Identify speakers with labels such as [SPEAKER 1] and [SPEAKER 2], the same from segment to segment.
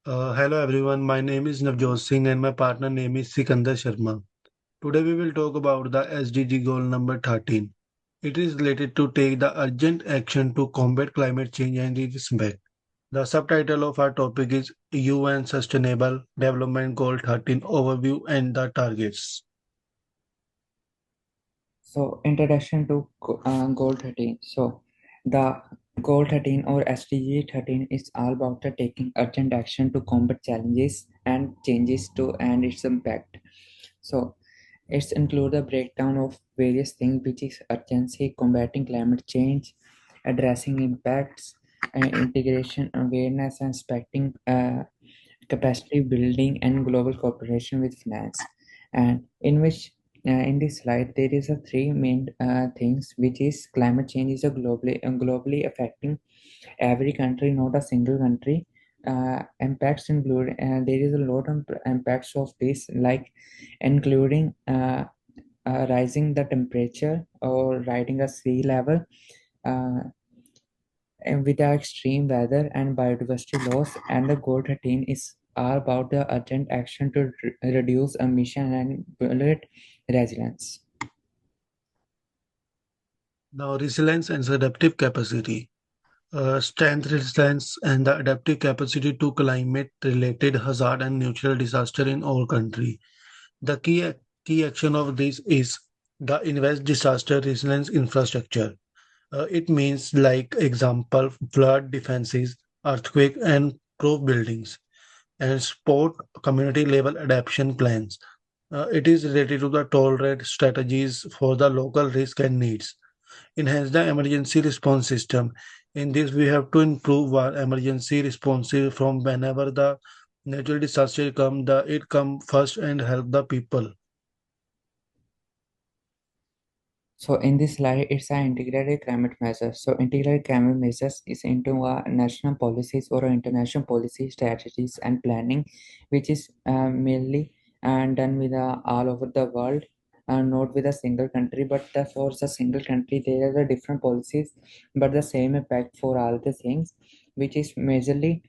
[SPEAKER 1] Hello everyone, my name is Navjot Singh and my partner name is Sikandar Sharma. Today we will talk about the SDG goal number 13. It is related to take the urgent action to combat climate change and its impact. The subtitle of our topic is UN Sustainable Development Goal 13 Overview and the Targets.
[SPEAKER 2] So, introduction to Goal 13. So, the Goal 13 or SDG 13 is all about the taking urgent action to combat challenges and changes to and its impact. So, it's include the breakdown of various things which is urgency, combating climate change, addressing impacts, integration, awareness, and expecting capacity building and global cooperation with finance, and in this slide there is a three main things, which is climate change is a globally affecting every country, not a single country. Impacts include there is a lot of impacts of this, like including rising the temperature or rising a sea level, uh, and with the extreme weather and biodiversity loss. And the goal 13 is all about the urgent action to reduce emission and build resilience.
[SPEAKER 1] Now, resilience and adaptive capacity. Strength, resilience, and the adaptive capacity to climate-related hazard and natural disaster in our country. The key action of this is the invest disaster resilience infrastructure. It means like example flood defenses, earthquake and roof buildings, and support community level adaptation plans. It is related to the tolerate strategies for the local risk and needs. Enhance the emergency response system. In this, we have to improve our emergency response from whenever the natural disaster it come first and help the people.
[SPEAKER 2] So in this slide, it's an integrated climate measure. So integrated climate measures is into national policies or international policy strategies and planning, which is mainly and done with all over the world, not with a single country. But for a single country, there are the different policies, but the same impact for all the things, which is majorly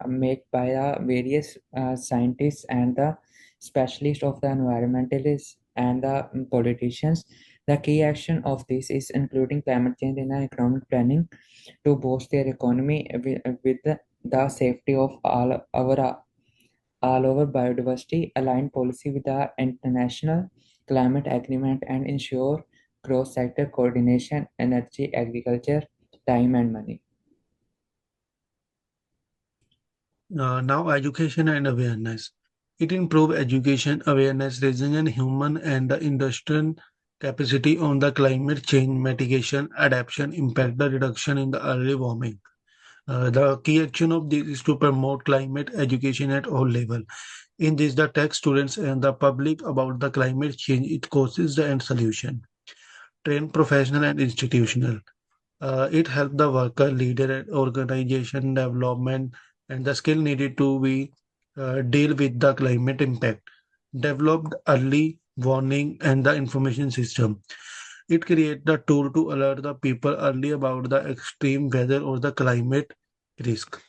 [SPEAKER 2] made by various scientists and the specialists of the environmentalists and the politicians. The key action of this is including climate change in economic planning to boost their economy with the safety of all over biodiversity, align policy with the international climate agreement, and ensure cross-sector coordination, energy, agriculture, time, and money.
[SPEAKER 1] Now, education and awareness. It improve education awareness, raising an human and the industrial capacity on the climate change mitigation, adaptation, impact, the reduction in the early warming. The key action of this is to promote climate education at all level. In this, the tech students and the public about the climate change, it causes the end solution. Train professional and institutional. It helps the worker, leader, and organization development and the skill needed to be deal with the climate impact. Developed early warning and the information system. It creates the tool to alert the people early about the extreme weather or the climate risk.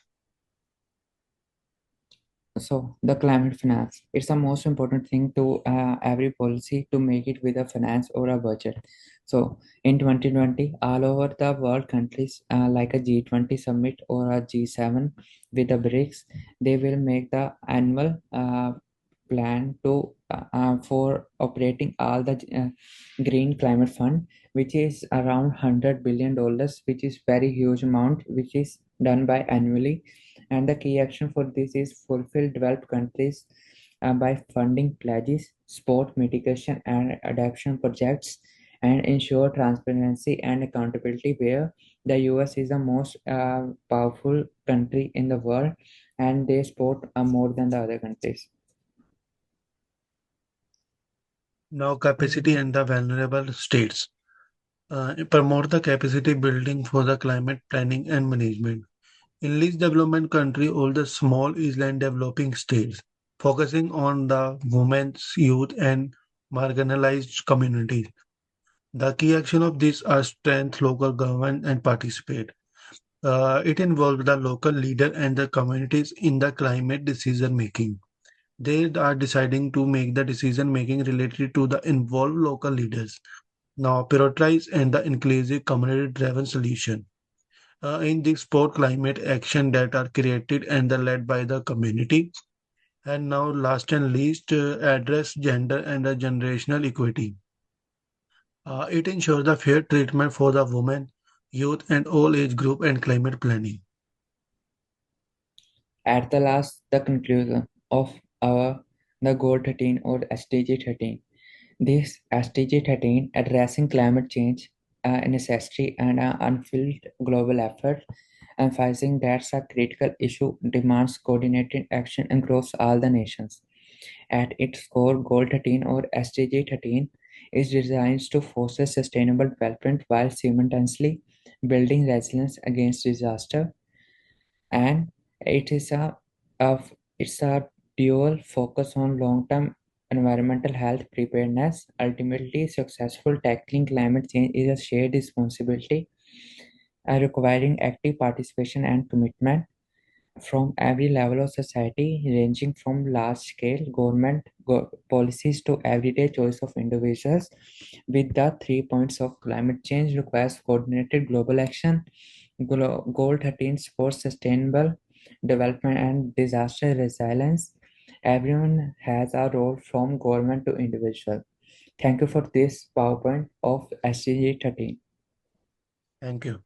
[SPEAKER 2] So the climate finance, it's the most important thing to every policy to make it with a finance or a budget. So in 2020, all over the world countries like a G20 summit or a G7 with the BRICS, they will make the annual plan to for operating all the green climate fund, which is around $100 billion, which is very huge amount, which is done by annually. And the key action for this is fulfill developed countries by funding pledges, support mitigation and adaptation projects, and ensure transparency and accountability, where the US is the most powerful country in the world, and they support more than the other countries.
[SPEAKER 1] Now, capacity and the vulnerable states. Promote the capacity building for the climate planning and management. In least development country, all the small island developing states, focusing on the women's, youth, and marginalized communities. The key action of this are strength local government and participate. It involves the local leader and the communities in the climate decision making. They are deciding to make the decision making related to the involved local leaders. Now prioritize and the inclusive community driven solution. In this sport climate action that are created and led by the community. And now last and least, address gender and the generational equity. It ensures the fair treatment for the women, youth and all age group and climate planning.
[SPEAKER 2] At the last, the conclusion of our the Goal 13 or SDG 13. This SDG 13 addressing climate change, a necessity and an unfilled global effort, emphasizing that a critical issue demands coordinated action across all the nations. At its core, Goal 13 or SDG 13 is designed to foster sustainable development while simultaneously building resilience against disaster, and it is of it's a dual focus on long-term environmental health preparedness. Ultimately, successful tackling climate change is a shared responsibility, requiring active participation and commitment from every level of society, ranging from large-scale government policies to everyday choice of individuals. With the 3 points of climate change requires coordinated global action. Goal 13 supports sustainable development and disaster resilience. Everyone has a role from government to individual. Thank you for this PowerPoint of SDG 13.
[SPEAKER 1] Thank you.